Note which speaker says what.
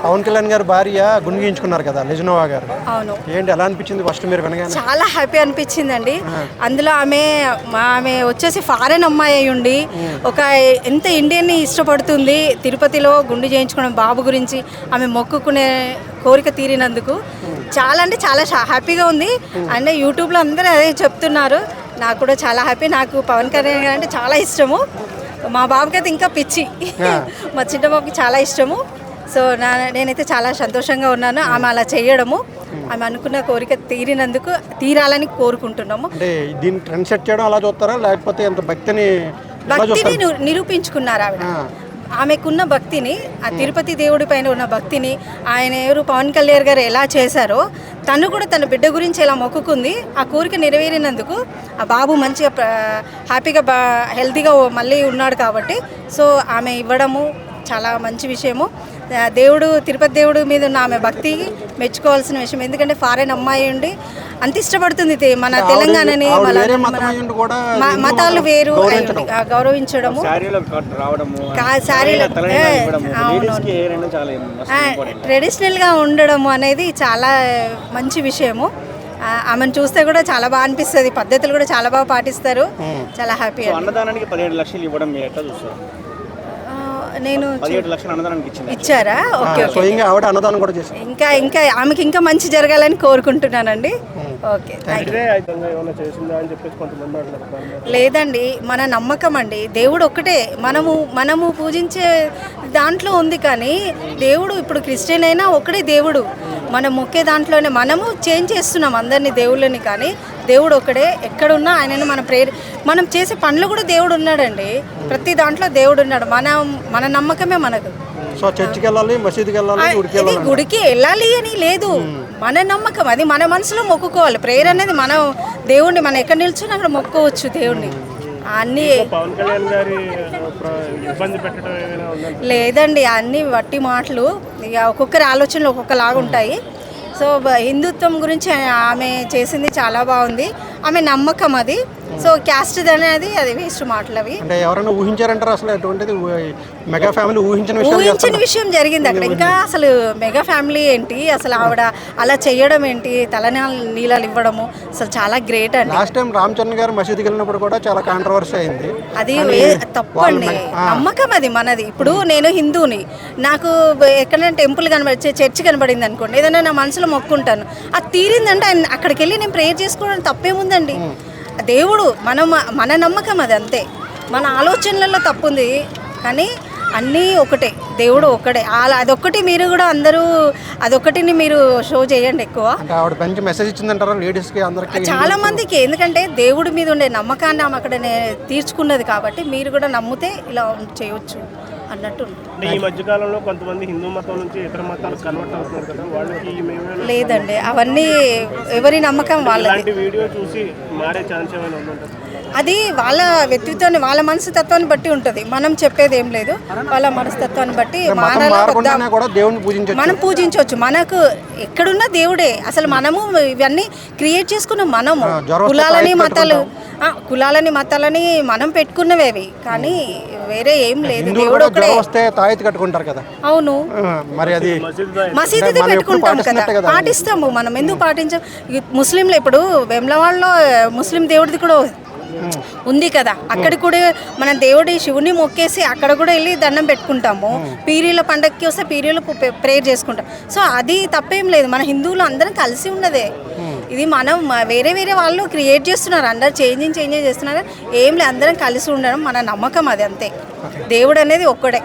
Speaker 1: పవన్ కళ్యాణ్ గారి భార్య గుండు గీయించుకున్నారు కదా లెజినోవా గారు.
Speaker 2: అవును.
Speaker 1: ఏంటి ఎలా అనిపించింది ఫస్ట్ మీరు వినగానే?
Speaker 2: చాలా హ్యాపీ అనిపించిందండి. అందులో ఆమె వచ్చేసి ఫారెన్ అమ్మాయి అయి ఉండి ఒక ఎంత ఇండియన్ని ఇష్టపడుతుంది. తిరుపతిలో గుండు చేయించుకోవడం బాబు గురించి ఆమె మొక్కుకునే కోరిక తీరినందుకు చాలా అంటే చాలా హ్యాపీగా ఉంది. అంటే యూట్యూబ్లో అందరూ అదే చెప్తున్నారు. నాకు కూడా చాలా హ్యాపీ. నాకు పవన్ కళ్యాణ్ గారు అంటే చాలా ఇష్టము. మా బాబుకి అయితే ఇంకా పిచ్చి. మా చిన్న బాబుకి చాలా ఇష్టము. సో నేనైతే చాలా సంతోషంగా ఉన్నాను ఆమె అలా చేయడము. ఆమె అనుకున్న కోరిక తీరాలని కోరుకుంటున్నాము.
Speaker 1: అంటే దీన్ని ట్రెండ్ సెట్ చేయడం అలా చూస్తారా, లేకపోతే ఎంత భక్తిని
Speaker 2: నిరూపించుకున్నారు ఆవిడ. ఆమెకున్న భక్తిని, ఆ తిరుపతి దేవుడి పైన ఉన్న భక్తిని ఆయన పవన్ కళ్యాణ్ గారు ఎలా చేశారో తను కూడా తన బిడ్డ గురించి ఎలా మొక్కుకుంది. ఆ కోరిక నెరవేరినందుకు ఆ బాబు మంచిగా హ్యాపీగా హెల్తీగా మళ్ళీ ఉన్నాడు కాబట్టి సో ఆమె ఇవ్వడము చాలా మంచి విషయము. తిరుపతి దేవుడు మీద ఉన్న ఆమె భక్తి మెచ్చుకోవాల్సిన విషయం. ఎందుకంటే ఫారెన్ అమ్మాయి ఉండి అంత ఇష్టపడుతుంది మన తెలంగాణని. మతాలు వేరు గౌరవించడము, ట్రెడిషనల్గా ఉండడము అనేది చాలా మంచి విషయము. ఆమెను చూస్తే కూడా చాలా బాగా అనిపిస్తుంది. పద్ధతులు కూడా చాలా బాగా పాటిస్తారు. చాలా హ్యాపీ.
Speaker 3: అన్నదానానికి 17 లక్షలు ఇవ్వడం మీరు ఎట్లా చూస్తారు?
Speaker 2: నేను
Speaker 3: 17 లక్షలు అన్నదానానికి
Speaker 2: ఇచ్చారా? Okay okay. ఇంకా ఆమెకి ఇంకా మంచి జరగాలని కోరుకుంటున్నానండి. ఓకే, లేదండి, మన నమ్మకం అండి. దేవుడు ఒక్కటే, మనము పూజించే దాంట్లో ఉంది. కానీ దేవుడు ఇప్పుడు క్రిస్టియన్ అయినా ఒక్కడే దేవుడు. మనం మొక్కే దాంట్లోనే మనము చేంజ్ చేస్తున్నాం అందరినీ దేవుళ్ళని. కానీ దేవుడు ఒక్కడే. ఎక్కడున్నా ఆయనను మనం చేసే పనులు కూడా దేవుడు ఉన్నాడండి. ప్రతి దాంట్లో దేవుడు ఉన్నాడు. మన నమ్మకమే మనకు.
Speaker 1: సో చర్చికి వెళ్ళాలి, మసీదుకి వెళ్ళాలి,
Speaker 2: గుడికి వెళ్ళాలి అని లేదు. మన నమ్మకం అది. మన మనసులో మొక్కుకోవాలి. ప్రేయర్ అనేది మనం దేవుడిని మనం ఎక్కడ నిల్చుని అక్కడ మొక్కుకోవచ్చు దేవుడిని. అన్నీ లేదండి, అన్నీ వట్టి మాటలు. ఇక ఒక్కొక్కరి ఆలోచనలు ఒక్కొక్కలాగా ఉంటాయి. సో హిందుత్వం గురించి ఆమె చేసింది చాలా బాగుంది. ఆమె నమ్మకం అది. సో క్యాస్ట్ అనేది అది వేస్ట్ మాటలు అవి.
Speaker 1: ఎవరైనా ఊహించారంటారు అసలు అటువంటిది? మెగా ఫ్యామిలీ
Speaker 2: ఊహించిన విషయం జరిగింది అక్కడ. ఇంకా అసలు మెగా ఫ్యామిలీ ఏంటి, అసలు ఆవిడ అలా చేయడం ఏంటి, నీళ్ళలు ఇవ్వడము అసలు చాలా గ్రేట్ అండి.
Speaker 1: లాస్ట్ టైం రామ్ చరణ్ గారు మసీదుకి వెళ్ళినప్పుడు కూడా చాలా కాంట్రవర్సీ అయింది.
Speaker 2: అది తప్పు అండి. నమ్మకం అది మనది. ఇప్పుడు నేను హిందూని, నాకు ఎక్కడైనా టెంపుల్ కనబడి చర్చి కనబడింది అనుకోండి, ఏదైనా నా మనసులో మొక్కుంటాను, అది తీరిందంటే అక్కడికి వెళ్ళి నేను ప్రేయర్ చేసుకోవడం తప్పేముందండి. దేవుడు మన నమ్మకం అది, అంతే. మన ఆలోచనలలో తప్పుంది కానీ అన్నీ ఒకటే, దేవుడు ఒక్కడే. అదొక్కటి మీరు కూడా అందరూ అదొక్కటిని మీరు షో చేయండి ఎక్కువ. చాలా మందికి. ఎందుకంటే దేవుడి మీద ఉండే నమ్మకాన్ని ఆమె అక్కడ తీర్చుకున్నది కాబట్టి మీరు కూడా నమ్మితే ఇలా చేయవచ్చు అన్నట్టు.
Speaker 3: ఈ మధ్యకాలంలో కొంతమంది హిందూ మతం నుంచి ఇతర మతాలు కన్వర్ట్ అవుతున్నారు కదా, వాళ్ళకి
Speaker 2: లేదండి, అవన్నీ ఎవరి నమ్మకం వాళ్ళది.
Speaker 3: వీడియో చూసి మారే ఛాన్స్ ఏమైనా ఉందంటారా?
Speaker 2: అది వాళ్ళ వ్యక్తిత్వాన్ని, వాళ్ళ మనస్తత్వాన్ని బట్టి ఉంటుంది. మనం చెప్పేది ఏం లేదు. వాళ్ళ మనస్తత్వాన్ని బట్టి మనం పూజించవచ్చు. మనకు ఎక్కడున్నా దేవుడే. అసలు మనము ఇవన్నీ క్రియేట్ చేసుకున్నాం. మనము కులాలని మతాలని మనం పెట్టుకున్నవి అవి. కానీ వేరే ఏం లేదు. దేవుడు అవును, మసీదు పెట్టుకుంటాం కదా, పాటిస్తాము. మనం ఎందుకు పాటించాం? ముస్లింలు ఇప్పుడు వెమ్లవాడలో ముస్లిం దేవుడిది కూడా ఉంది కదా, అక్కడ కూడా మన దేవుడి శివుని మొక్కేసి అక్కడ కూడా వెళ్ళి దండం పెట్టుకుంటాము. పీరీల పండగకి వస్తే పీరీలు ప్రేయర్ చేసుకుంటాం. సో అది తప్పేం లేదు. మన హిందువులు అందరం కలిసి ఉన్నదే. ఇది మనం వేరే వాళ్ళు క్రియేట్ చేస్తున్నారు, అందరు చేంజ్ చేస్తున్నారు. ఏం లేదు, అందరం కలిసి ఉండడం మన నమ్మకం అది, అంతే. దేవుడు అనేది ఒక్కడే.